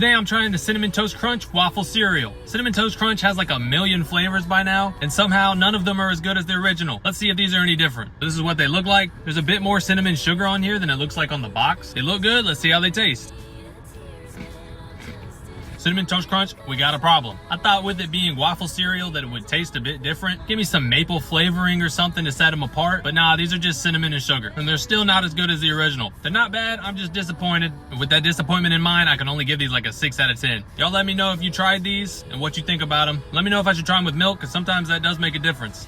Today I'm trying the Cinnamon Toast Crunch waffle cereal. Cinnamon Toast Crunch has like a million flavors by now, and somehow none of them are as good as the original. Let's see if these are any different. This is what they look like. There's a bit more cinnamon sugar on here than it looks like on the box. They look good. Let's see how they taste. Cinnamon Toast Crunch, we got a problem. I thought with it being waffle cereal that it would taste a bit different. Give me some maple flavoring or something to set them apart. But nah, these are just cinnamon and sugar. And they're still not as good as the original. They're not bad, I'm just disappointed. And with that disappointment in mind, I can only give these like a 6 out of 10. Y'all let me know if you tried these and what you think about them. Let me know if I should try them with milk, because sometimes that does make a difference.